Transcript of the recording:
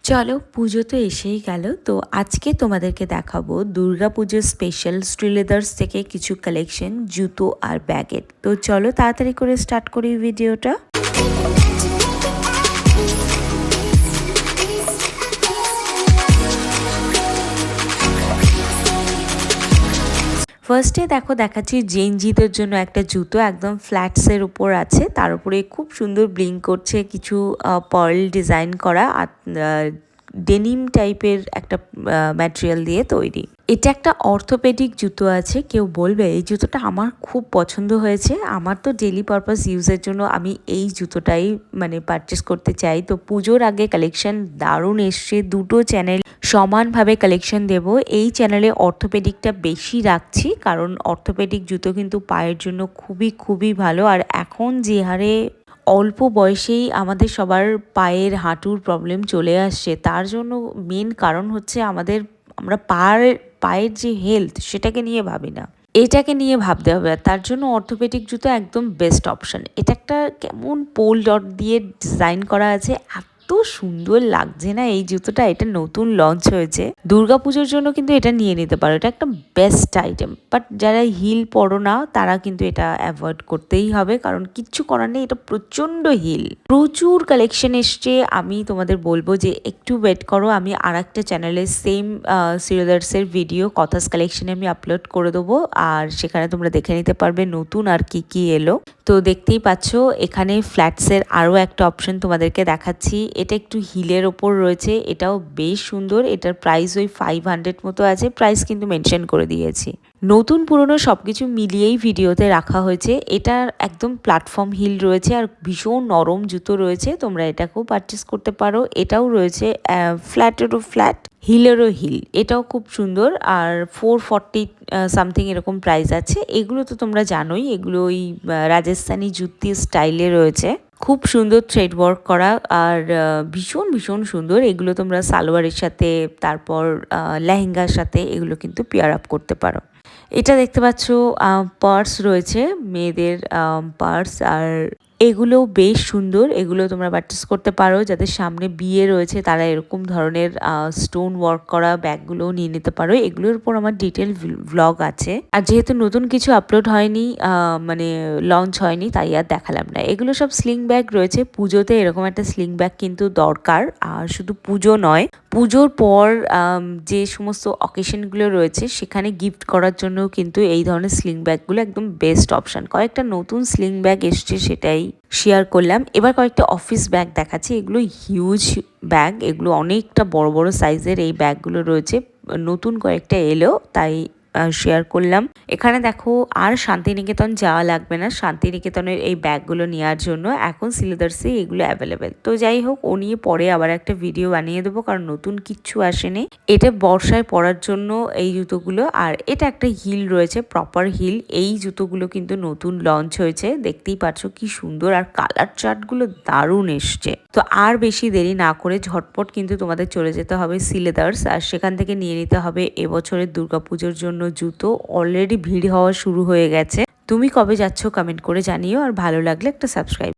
চলো পুজো তো এসেই গেল, তো আজকে তোমাদেরকে দেখাবো দুর্গাপুজোর স্পেশাল শ্রীলেদার্স থেকে কিছু কালেকশন জুতো আর ব্যাগের। তো চলো তাড়াতাড়ি করে স্টার্ট করি ভিডিওটা। ফার্স্টে দেখাচ্ছি জেনজিদের জন্য একটা জুতো, একদম ফ্ল্যাটসের উপর আছে, তার উপরে খুব সুন্দর ব্লিঙ্ক করছে কিছু পার্ল ডিজাইন করা আর ডেনিম টাইপের একটা ম্যাটেরিয়াল দিয়ে তৈরি। এটা একটা অর্থোপেডিক জুতো আছে। কেউ বলবে এই জুতোটা আমার খুব পছন্দ হয়েছে, আমার তো ডেলি পারপাস ইউজের জন্য আমি এই জুতোটাই পারচেস করতে চাই। তো পুজোর আগে কালেকশন দারুণ এসছে, দুটো চ্যানেল সমানভাবে কালেকশন দেব। এই চ্যানেলে অর্থোপেডিকটা বেশি রাখছি, কারণ অর্থোপেডিক জুতো কিন্তু পায়ের জন্য খুবই খুবই ভালো। আর এখন যে হারে অল্প বয়সেই আমাদের সবার পায়ের হাঁটুর প্রবলেম চলে আসছে, তার জন্য মেন কারণ হচ্ছে আমরা পায়ের যে হেলথ সেটাকে নিয়ে ভাবি না, এটাকে নিয়ে ভাবতে হবে। আর তার জন্য অর্থোপেডিক জুতো একদম বেস্ট অপশন। এটা একটা কেমন পোল ডট দিয়ে ডিজাইন করা আছে, এত সুন্দর লাগছে না এই জুতোটা। এটা নতুন লঞ্চ হয়েছে দুর্গাপুজোর জন্য, কিন্তু এটা নিয়ে নিতে পারো, এটা একটা বেস্ট আইটেম। বাট যারা হিল পরো না তারা কিন্তু এটা অ্যাভয়েড করতেই হবে, কারণ কিচ্ছু করার নেই, এটা প্রচন্ড হিল। প্রচুর কালেকশন এসছে, আমি তোমাদের বলবো যে একটু ওয়েট করো। আমি আর একটা চ্যানেলে সেম সিরিয়ালার্সের ভিডিও কথাস কালেকশনে আমি আপলোড করে দেবো, আর সেখানে তোমরা দেখে নিতে পারবে নতুন আর কি এলো। তো দেখতেই পাচ্ছ এখানে ফ্ল্যাটসের আরও একটা অপশন তোমাদেরকে দেখাচ্ছি। এটা একটু হিলের ওপর রয়েছে, এটাও বেশ সুন্দর। এটার প্রাইস ওই 500 মতো আছে, প্রাইস কিন্তু মেনশন করে দিয়েছি। নতুন পুরনো সব কিছু মিলিয়েই ভিডিওতে রাখা হয়েছে। এটার একদম প্ল্যাটফর্ম হিল রয়েছে আর ভীষণ নরম জুতো রয়েছে, তোমরা এটাকেও পারচেস করতে পারো। এটাও রয়েছে ফ্ল্যাটেরও ফ্ল্যাট, হিলেরও হিল, এটাও খুব সুন্দর। আর 440 সামথিং এরকম প্রাইস আছে। এগুলো তো তোমরা জানোই, এগুলো ওই রাজস্থানী জুতি স্টাইলে রয়েছে, খুব সুন্দর থ্রেড ওয়ার্ক করা আর ভীষণ ভীষণ সুন্দর। এগুলো তোমরা সালোয়ারের সাথে, তারপর লেহেঙ্গার সাথে এগুলো কিন্তু পেয়ার আপ করতে পারো। এটা দেখতে পাচ্ছ পার্স রয়েছে, মেয়েদের পার্স, আর এগুলো বেশ সুন্দর। এগুলো তোমরা পারচেস করতে পারো। যাদের সামনে বিয়ে রয়েছে তারা এরকম ধরনের স্টোন ওয়ার্ক করা ব্যাগগুলোও নিয়ে নিতে পারো। এগুলোর উপর আমার ডিটেল ভ্লগ আছে, আর যেহেতু নতুন কিছু আপলোড হয়নি, লঞ্চ হয়নি, তাই আর দেখালাম না। এগুলো সব স্লিং ব্যাগ রয়েছে। পুজোতে এরকম একটা স্লিং ব্যাগ কিন্তু দরকার, আর শুধু পুজো নয়, পুজোর পর যে সমস্ত অকেশনগুলো রয়েছে সেখানে গিফট করার জন্য কিন্তু এই ধরনের স্লিং ব্যাগগুলো একদম বেস্ট অপশান। কয়েকটা নতুন স্লিং ব্যাগ এসছে, সেটাই শেয়ার করলাম। এবার কয়েকটা অফিস ব্যাগ দেখাচ্ছি। এগুলো হিউজ ব্যাগ, এগুলো অনেকটা বড় বড় সাইজের এই ব্যাগগুলো রয়েছে, নতুন কয়েকটা এলো তাই শেয়ার করলাম। এখানে দেখো আর শান্তিনিকেতন যাওয়া লাগবে না শান্তিনিকেতনের এই ব্যাগগুলো নেওয়ার জন্য, এখন সিলেদার্সে এগুলো অ্যাভেলেবেল। তো যাই হোক, ও নিয়ে পরে আবার একটা ভিডিও বানিয়ে দেবো, কারণ নতুন কিচ্ছু আসেনি। এটা বর্ষায় পরার জন্য এই জুতোগুলো। আর এটা একটা হিল রয়েছে, প্রপার হিল। এই জুতোগুলো কিন্তু নতুন লঞ্চ হয়েছে, দেখতেই পাচ্ছ কি সুন্দর, আর কালার চার্টগুলো দারুণ এসছে। তো আর বেশি দেরি না করে ঝটপট কিন্তু তোমাদের চলে যেতে হবে সিলেদার্স, আর সেখান থেকে নিয়ে নিতে হবে এবছরের দুর্গাপুজোর জন্য জুতো। অলরেডি ভিড় হওয়া শুরু হয়ে গেছে। তুমি কবে যাচ্ছ কমেন্ট করে জানিও, আর ভালো লাগলে একটা সাবস্ক্রাইব